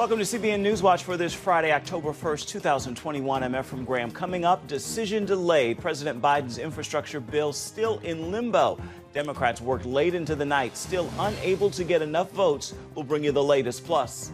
Welcome to CBN News Watch for this Friday, October 1st, 2021. I'm Ephraim Graham. Coming up, decision delayed. President Biden's infrastructure bill still in limbo. Democrats worked late into the night, still unable to get enough votes. We'll bring you the latest. Plus,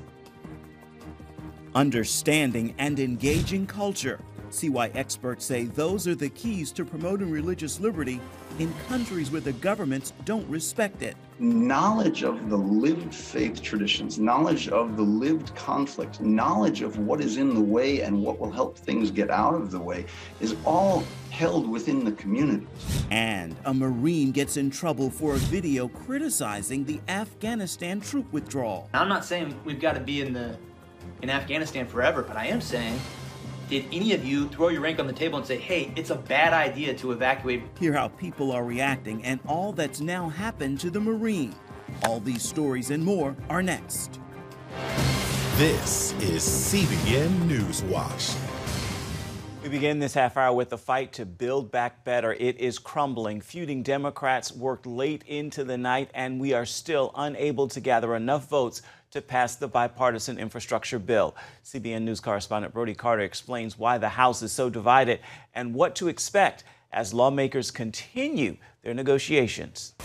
understanding and engaging culture. See why experts say those are the keys to promoting religious liberty in countries where the governments don't respect it. Knowledge of the lived faith traditions, knowledge of the lived conflict, knowledge of what is in the way and what will help things get out of the way is all held within the community. And a Marine gets in trouble for a video criticizing the Afghanistan troop withdrawal. I'm not saying we've got to be in Afghanistan forever, but I am saying, did any of you throw your rank on the table and say, hey, it's a bad idea to evacuate? Hear how people are reacting and all that's now happened to the Marine. All these stories and more are next. This is CBN News Watch. We begin this half hour with the fight to build back better. It is crumbling. Feuding Democrats worked late into the night, and we are still unable to gather enough votes to pass the bipartisan infrastructure bill. CBN News correspondent Brody Carter explains why the House is so divided and what to expect as lawmakers continue their negotiations.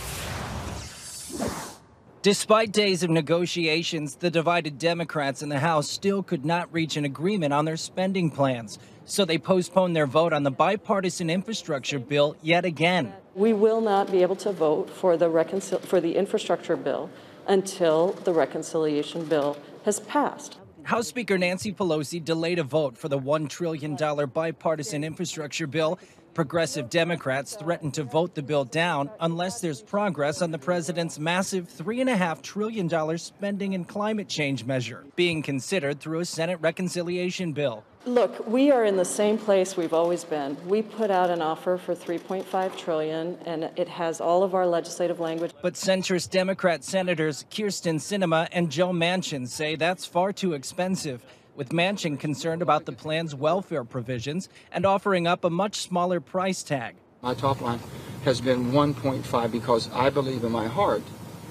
Despite days of negotiations, the divided Democrats in the House still could not reach an agreement on their spending plans. So they postponed their vote on the bipartisan infrastructure bill yet again. We will not be able to vote for the infrastructure bill until the reconciliation bill has passed. House Speaker Nancy Pelosi delayed a vote for the $1 trillion bipartisan infrastructure bill. Progressive Democrats threatened to vote the bill down unless there's progress on the president's massive $3.5 trillion spending and climate change measure being considered through a Senate reconciliation bill. Look, we are in the same place we've always been. We put out an offer for $3.5 trillion, and it has all of our legislative language. But centrist Democrat Senators Kyrsten Sinema and Joe Manchin say that's far too expensive, with Manchin concerned about the plan's welfare provisions and offering up a much smaller price tag. My top line has been 1.5 because I believe in my heart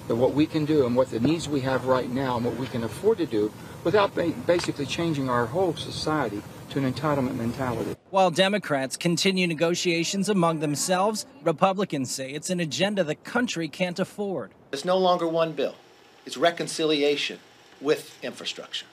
that what we can do and what the needs we have right now and what we can afford to do without basically changing our whole society to an entitlement mentality. While Democrats continue negotiations among themselves, Republicans say it's an agenda the country can't afford. It's no longer one bill. It's reconciliation with infrastructure.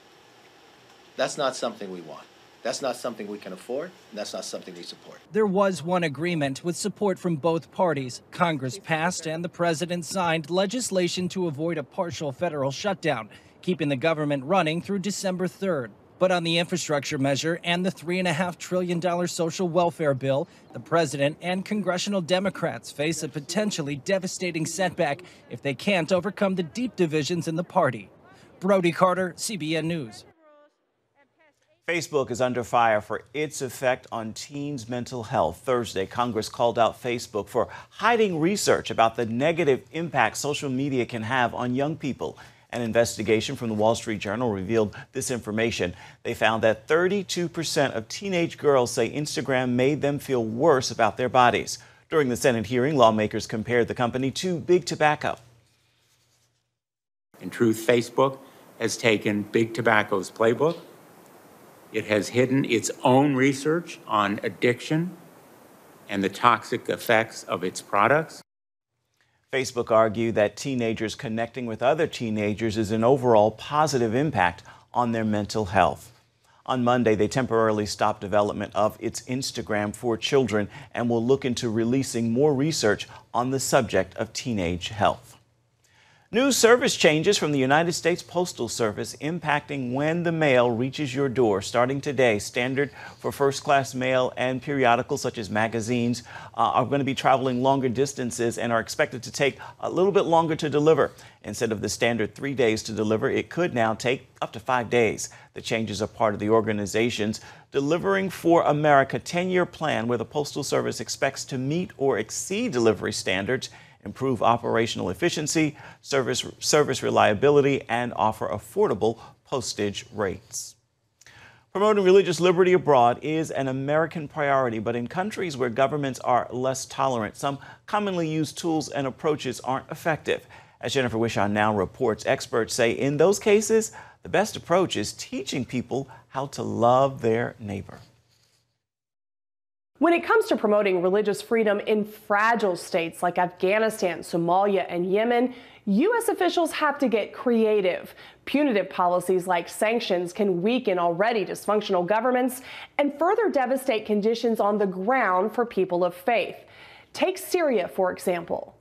That's not something we want. That's not something we can afford, and that's not something we support. There was one agreement with support from both parties. Congress passed and the president signed legislation to avoid a partial federal shutdown, keeping the government running through December 3rd. But on the infrastructure measure and the $3.5 trillion social welfare bill, the president and congressional Democrats face a potentially devastating setback if they can't overcome the deep divisions in the party. Brody Carter, CBN News. Facebook is under fire for its effect on teens' mental health. Thursday, Congress called out Facebook for hiding research about the negative impact social media can have on young people. An investigation from the Wall Street Journal revealed this information. They found that 32% of teenage girls say Instagram made them feel worse about their bodies. During the Senate hearing, lawmakers compared the company to Big Tobacco. In truth, Facebook has taken Big Tobacco's playbook. It has hidden its own research on addiction and the toxic effects of its products. Facebook argued that teenagers connecting with other teenagers is an overall positive impact on their mental health. On Monday, they temporarily stopped development of its Instagram for children and will look into releasing more research on the subject of teenage health. New service changes from the United States Postal Service impacting when the mail reaches your door. Starting today, standard for first-class mail and periodicals such as magazines are going to be traveling longer distances and are expected to take a little bit longer to deliver. Instead of the standard 3 days to deliver, it could now take up to 5 days. The changes are part of the organization's Delivering for America 10-year plan, where the Postal Service expects to meet or exceed delivery standards, improve operational efficiency, service reliability, and offer affordable postage rates. Promoting religious liberty abroad is an American priority, but in countries where governments are less tolerant, some commonly used tools and approaches aren't effective. As Jennifer Wishon now reports, experts say in those cases, the the best approach is teaching people how to love their neighbor. When it comes to promoting religious freedom in fragile states like Afghanistan, Somalia, and Yemen, U.S. officials have to get creative. Punitive policies like sanctions can weaken already dysfunctional governments and further devastate conditions on the ground for people of faith. Take Syria, for example.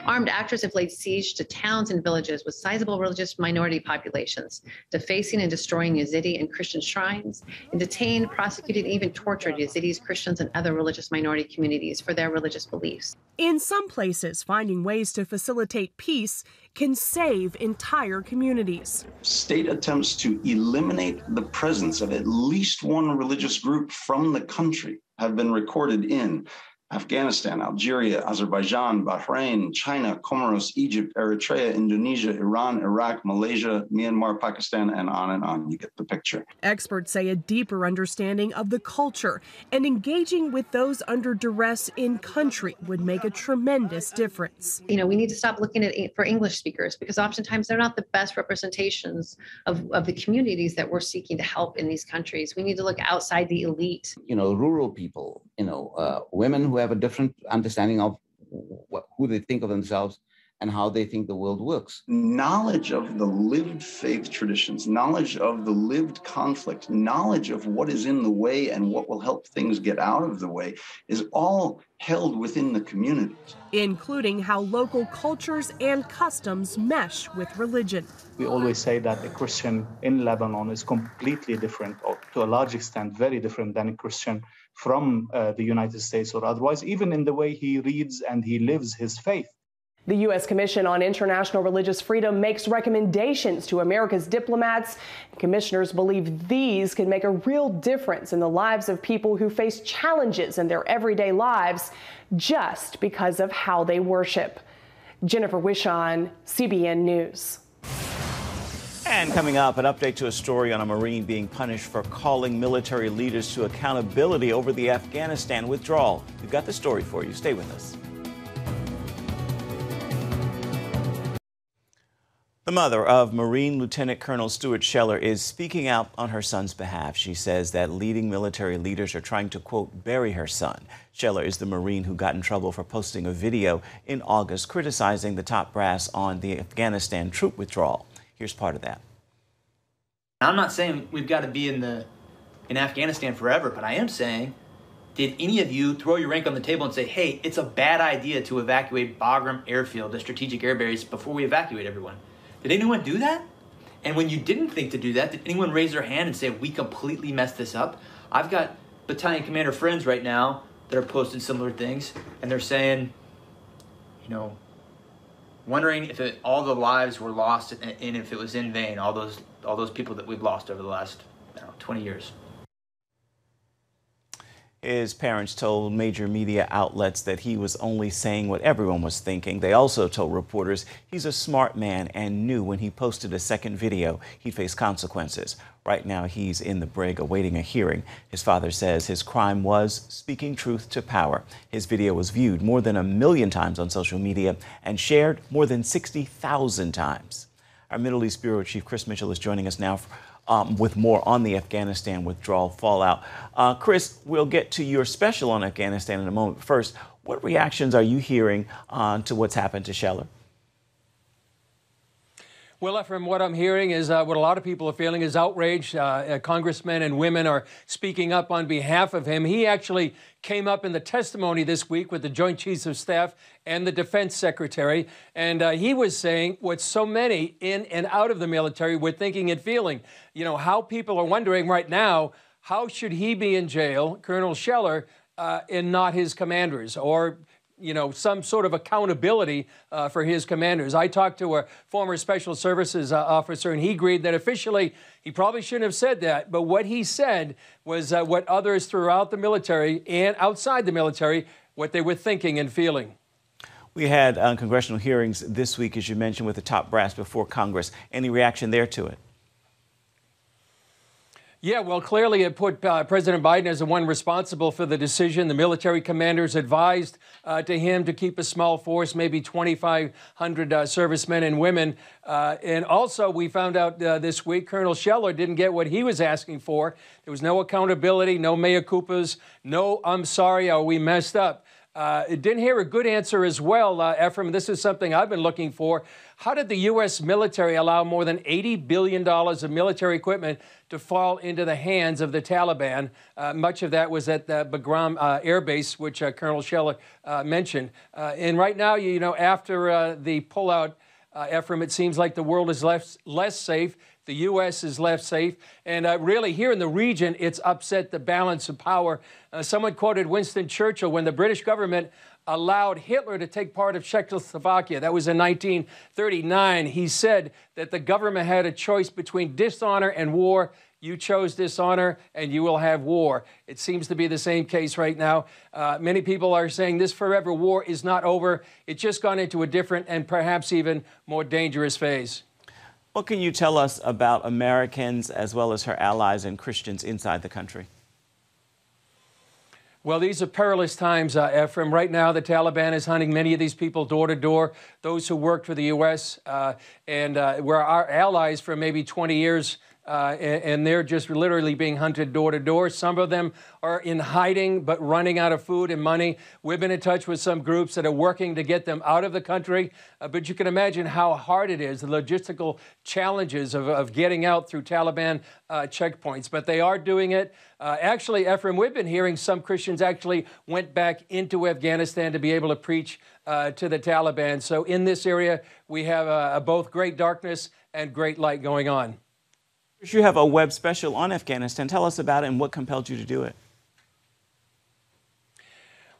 Armed actors have laid siege to towns and villages with sizable religious minority populations, defacing and destroying Yazidi and Christian shrines, and detained, prosecuted, and even tortured Yazidis, Christians, and other religious minority communities for their religious beliefs. In some places, finding ways to facilitate peace can save entire communities. State attempts to eliminate the presence of at least one religious group from the country have been recorded in Afghanistan, Algeria, Azerbaijan, Bahrain, China, Comoros, Egypt, Eritrea, Indonesia, Iran, Iraq, Malaysia, Myanmar, Pakistan, and on. You get the picture. Experts say a deeper understanding of the culture and engaging with those under duress in country would make a tremendous difference. You know, we need to stop looking at for English speakers because oftentimes they're not the best representations of the communities that we're seeking to help in these countries. We need to look outside the elite. You know, rural people, women who have a different understanding of who they think of themselves and how they think the world works. Knowledge of the lived faith traditions, knowledge of the lived conflict, knowledge of what is in the way and what will help things get out of the way is all held within the communities. Including how local cultures and customs mesh with religion. We always say that a Christian in Lebanon is completely different, or to a large extent very different than a Christian from the United States or otherwise, even in the way he reads and he lives his faith. The U.S. Commission on International Religious Freedom makes recommendations to America's diplomats. Commissioners believe these can make a real difference in the lives of people who face challenges in their everyday lives just because of how they worship. Jennifer Wishon, CBN News. And coming up, an update to a story on a Marine being punished for calling military leaders to accountability over the Afghanistan withdrawal. We've got the story for you. Stay with us. The mother of Marine Lieutenant Colonel Stuart Scheller is speaking out on her son's behalf. She says that leading military leaders are trying to, quote, bury her son. Scheller is the Marine who got in trouble for posting a video in August criticizing the top brass on the Afghanistan troop withdrawal. Here's part of that. I'm not saying we've got to be in Afghanistan forever, but I am saying, did any of you throw your rank on the table and say, hey, it's a bad idea to evacuate Bagram Airfield, the strategic air base, before we evacuate everyone? Did anyone do that? And when you didn't think to do that, did anyone raise their hand and say, we completely messed this up? I've got battalion commander friends right now that are posting similar things, and they're saying, wondering if all the lives were lost and if it was in vain, all those people that we've lost over the last 20 years. His parents told major media outlets that he was only saying what everyone was thinking. They also told reporters he's a smart man and knew when he posted a second video he'd face consequences. Right now he's in the brig awaiting a hearing. His father says his crime was speaking truth to power. His video was viewed more than 1 million times on social media and shared more than 60,000 times. Our Middle East Bureau Chief Chris Mitchell is joining us now with more on the Afghanistan withdrawal fallout. Chris, we'll get to your special on Afghanistan in a moment. First, what reactions are you hearing to what's happened to Scheller? Well, Ephraim, what I'm hearing is what a lot of people are feeling is outrage. Congressmen and women are speaking up on behalf of him. He actually came up in the testimony this week with the Joint Chiefs of Staff and the Defense Secretary, and he was saying what so many in and out of the military were thinking and feeling. How people are wondering right now, how should he be in jail, Colonel Scheller, and not his commanders, or some sort of accountability for his commanders. I talked to a former Special Services officer, and he agreed that officially he probably shouldn't have said that. But what he said was what others throughout the military and outside the military, what they were thinking and feeling. We had congressional hearings this week, as you mentioned, with the top brass before Congress. Any reaction there to it? Yeah, well, clearly it put President Biden as the one responsible for the decision. The military commanders advised to him to keep a small force, maybe 2,500 servicemen and women. And also, we found out this week, Colonel Scheller didn't get what he was asking for. There was no accountability, no mea culpas, no I'm sorry, we messed up. Didn't hear a good answer as well, Ephraim. This is something I've been looking for. How did the U.S. military allow more than $80 billion of military equipment to fall into the hands of the Taliban? Much of that was at the Bagram Air Base, which Colonel Scheller mentioned. And right now, you know, after the pullout, Ephraim, it seems like the world is less safe. The U.S. is left safe. And really, here in the region, it's upset the balance of power. Someone quoted Winston Churchill when the British government allowed Hitler to take part of Czechoslovakia. That was in 1939. He said that the government had a choice between dishonor and war. You chose dishonor, and you will have war. It seems to be the same case right now. Many people are saying this forever war is not over. It's just gone into a different and perhaps even more dangerous phase. What can you tell us about Americans as well as her allies and Christians inside the country? Well, these are perilous times, Ephraim. Right now, the Taliban is hunting many of these people door to door, those who worked for the U.S. And were our allies for maybe 20 years. And they're just literally being hunted door to door. Some of them are in hiding, but running out of food and money. We've been in touch with some groups that are working to get them out of the country. But you can imagine how hard it is, the logistical challenges of getting out through Taliban checkpoints. But they are doing it. Actually, Ephraim, we've been hearing some Christians actually went back into Afghanistan to be able to preach to the Taliban. So in this area, we have both great darkness and great light going on. You have a web special on Afghanistan. Tell us about it and what compelled you to do it.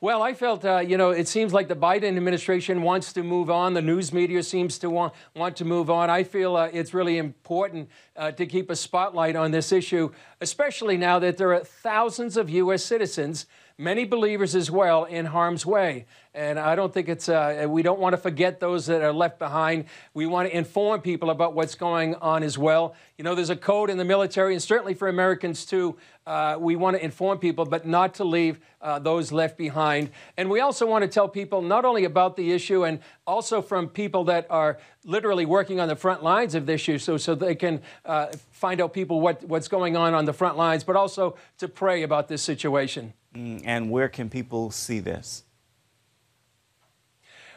Well, I felt, you know, it seems like the Biden administration wants to move on. The news media seems to want to move on. I feel it's really important to keep a spotlight on this issue, especially now that there are thousands of U.S. citizens, many believers as well, in harm's way. And I don't think it's, we don't want to forget those that are left behind. We want to inform people about what's going on as well. You know, there's a code in the military, and certainly for Americans too. We want to inform people, but not to leave those left behind. And we also want to tell people not only about the issue, and also from people that are literally working on the front lines of this issue, so they can find out people what's going on the front lines, but also to pray about this situation. And where can people see this?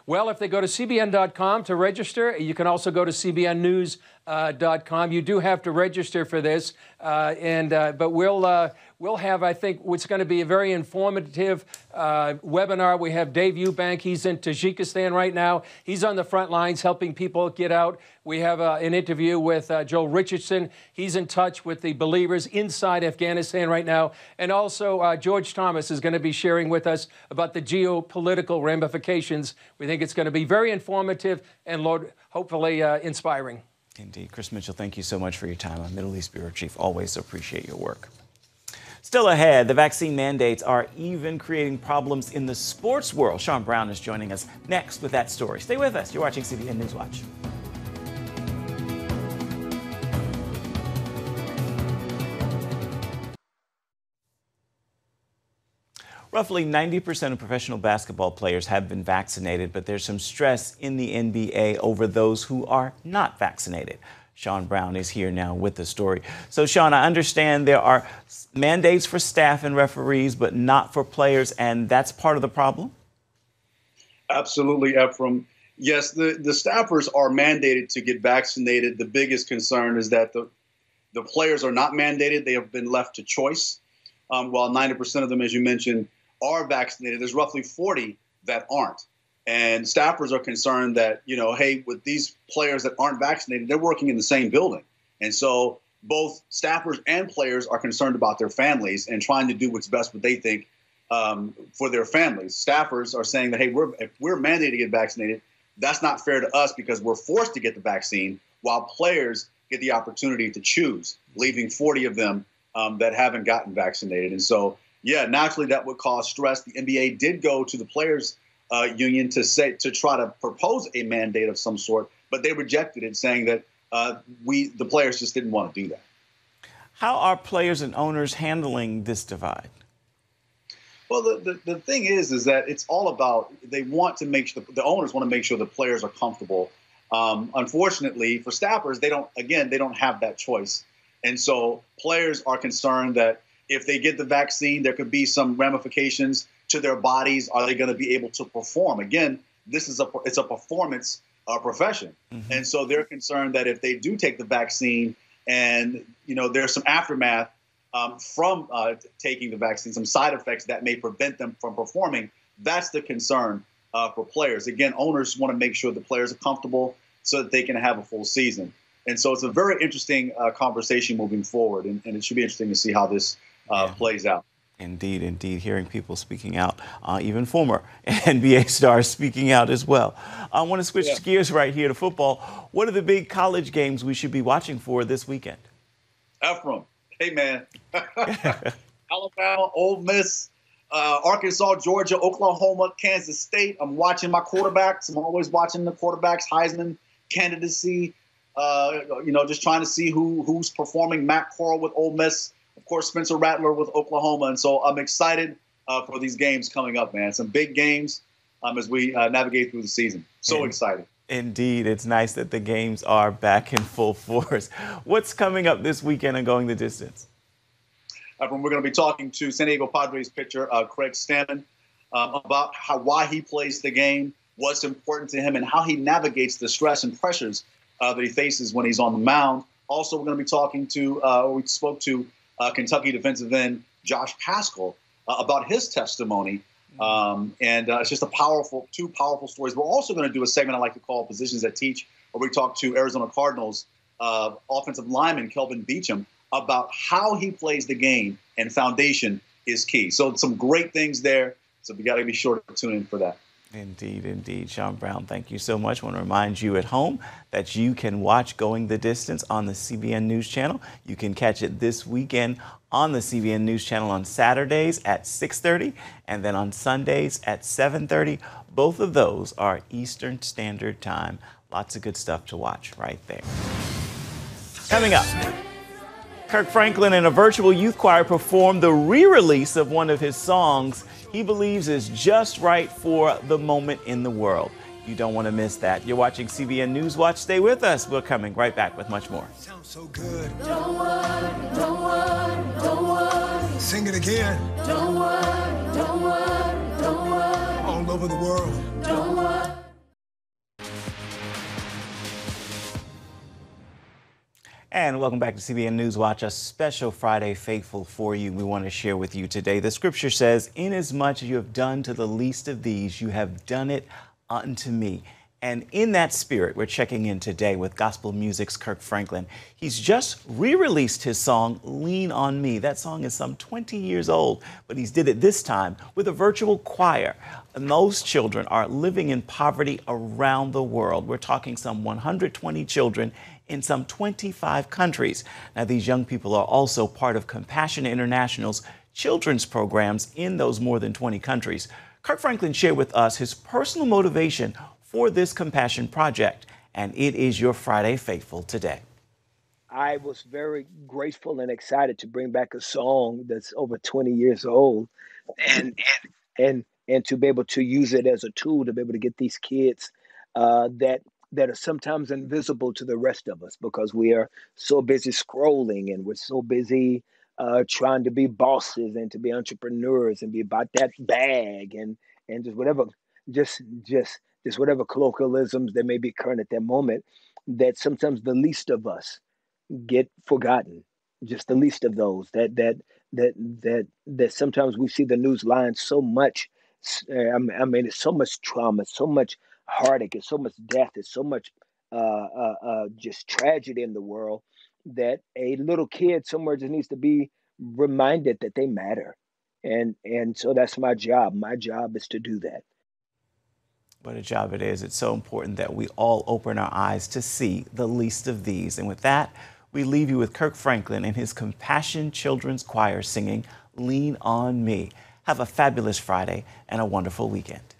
Well, if they go to CBN.com to register, you can also go to CBNnews.com. You do have to register for this, but we'll have, I think, what's going to be a very informative webinar. We have Dave Eubank. He's in Tajikistan right now. He's on the front lines helping people get out. We have an interview with Joel Richardson. He's in touch with the believers inside Afghanistan right now. And also, George Thomas is going to be sharing with us about the geopolitical ramifications. We think it's going to be very informative and, Lord, hopefully inspiring. Indeed. Chris Mitchell, thank you so much for your time. I'm Middle East Bureau Chief. Always appreciate your work. Still ahead, the vaccine mandates are even creating problems in the sports world. Sean Brown is joining us next with that story. Stay with us. You're watching CBN News Watch. Roughly 90% of professional basketball players have been vaccinated, but there's some stress in the NBA over those who are not vaccinated. Sean Brown is here now with the story. So, Sean, I understand there are mandates for staff and referees, but not for players, and that's part of the problem? Absolutely, Ephraim. Yes, the staffers are mandated to get vaccinated. The biggest concern is that the players are not mandated. They have been left to choice. While 90% of them, as you mentioned, are vaccinated, there's roughly 40 that aren't. And staffers are concerned that, you know, hey, with these players that aren't vaccinated, they're working in the same building. And so both staffers and players are concerned about their families and trying to do what's best what they think for their families. Staffers are saying that, hey, if we're mandated to get vaccinated, that's not fair to us because we're forced to get the vaccine, while players get the opportunity to choose, leaving 40 of them that haven't gotten vaccinated. And so, yeah, naturally that would cause stress. The NBA did go to the players' union to try to propose a mandate of some sort, but they rejected it, saying that the players just didn't want to do that. How are players and owners handling this divide? Well, the thing is that it's all about, they want to make sure, the owners want to make sure the players are comfortable. Unfortunately, for staffers, they don't have that choice. And so players are concerned that if they get the vaccine, there could be some ramifications to their bodies. Are they going to be able to perform? Again, it's a performance profession. Mm-hmm. And so they're concerned that if they do take the vaccine and, there's some aftermath from taking the vaccine, some side effects that may prevent them from performing, that's the concern for players. Again, owners want to make sure the players are comfortable so that they can have a full season. And so it's a very interesting conversation moving forward, and it should be interesting to see how this plays out. Indeed, indeed. Hearing people speaking out, even former NBA stars speaking out as well. I want to switch gears right here to football. What are the big college games we should be watching for this weekend? Ephraim, hey, man. Alabama, Ole Miss, Arkansas, Georgia, Oklahoma, Kansas State. I'm watching my quarterbacks. I'm always watching the quarterbacks' Heisman candidacy. Just trying to see who's performing. Matt Corral with Ole Miss. Of course, Spencer Rattler with Oklahoma. And so I'm excited for these games coming up, man. Some big games as we navigate through the season. So excited. Indeed. It's nice that the games are back in full force. What's coming up this weekend on Going the Distance? We're going to be talking to San Diego Padres pitcher Craig Stammen about why he plays the game, what's important to him, and how he navigates the stress and pressures that he faces when he's on the mound. Also, we're going to be talking to, we spoke to Kentucky defensive end Josh Paschal about his testimony. It's just two powerful stories. We're also going to do a segment I like to call Positions That Teach, where we talk to Arizona Cardinals offensive lineman Kelvin Beachum about how he plays the game, and foundation is key. So some great things there. So we got to be sure to tune in for that. Indeed, indeed. Sean Brown, thank you so much. I want to remind you at home that you can watch Going the Distance on the CBN News Channel. You can catch it this weekend on the CBN News Channel on Saturdays at 6:30 and then on Sundays at 7:30. Both of those are Eastern Standard Time. Lots of good stuff to watch right there. Coming up, Kirk Franklin and a virtual youth choir performed the re-release of one of his songs he believes is just right for the moment in the world. You don't want to miss that. You're watching CBN News Watch. Stay with us. We're coming right back with much more. Sounds so good. Don't worry, don't worry, don't worry. Sing it again. Don't worry, don't worry, don't worry. All over the world. Don't worry. And welcome back to CBN News Watch, a special Friday Faithful for you we want to share with you today. The scripture says, "Inasmuch you have done to the least of these, you have done it unto me." And in that spirit, we're checking in today with Gospel Music's Kirk Franklin. He's just re-released his song, Lean on Me. That song is some 20 years old, but he's did it this time with a virtual choir. And those children are living in poverty around the world. We're talking some 120 children in some 25 countries. Now, these young people are also part of Compassion International's children's programs in those more than 20 countries. Kirk Franklin shared with us his personal motivation for this Compassion project, and it is your Friday Faithful today. I was very grateful and excited to bring back a song that's over 20 years old, and to be able to use it as a tool to be able to get these kids that are sometimes invisible to the rest of us because we are so busy scrolling and we're so busy trying to be bosses and to be entrepreneurs and be about that bag and just whatever, just whatever colloquialisms that may be current at that moment, that sometimes the least of us get forgotten. Just the least of those that sometimes we see the news line so much. It's so much trauma, so much heartache, it's so much death, it's so much just tragedy in the world that a little kid somewhere just needs to be reminded that they matter. And so that's my job. My job is to do that. What a job it is. It's so important that we all open our eyes to see the least of these. And with that, we leave you with Kirk Franklin and his Compassion Children's Choir singing Lean on Me. Have a fabulous Friday and a wonderful weekend.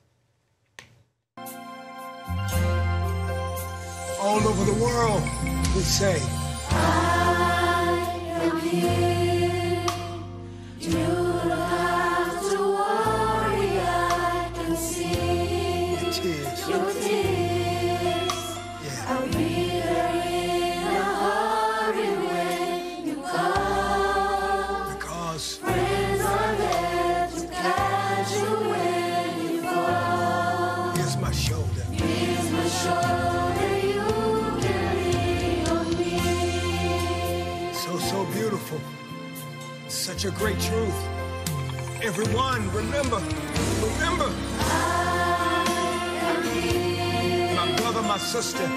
All over the world, we say, I am near. You don't have to worry, I can see your tears. I'll be there in a hurry when you come. Because friends are there to catch you when you fall. Here's my shoulder. Here's my shoulder, you can lean on me. So beautiful. Such a great truth. Everyone, remember. I am here. My brother, my sister.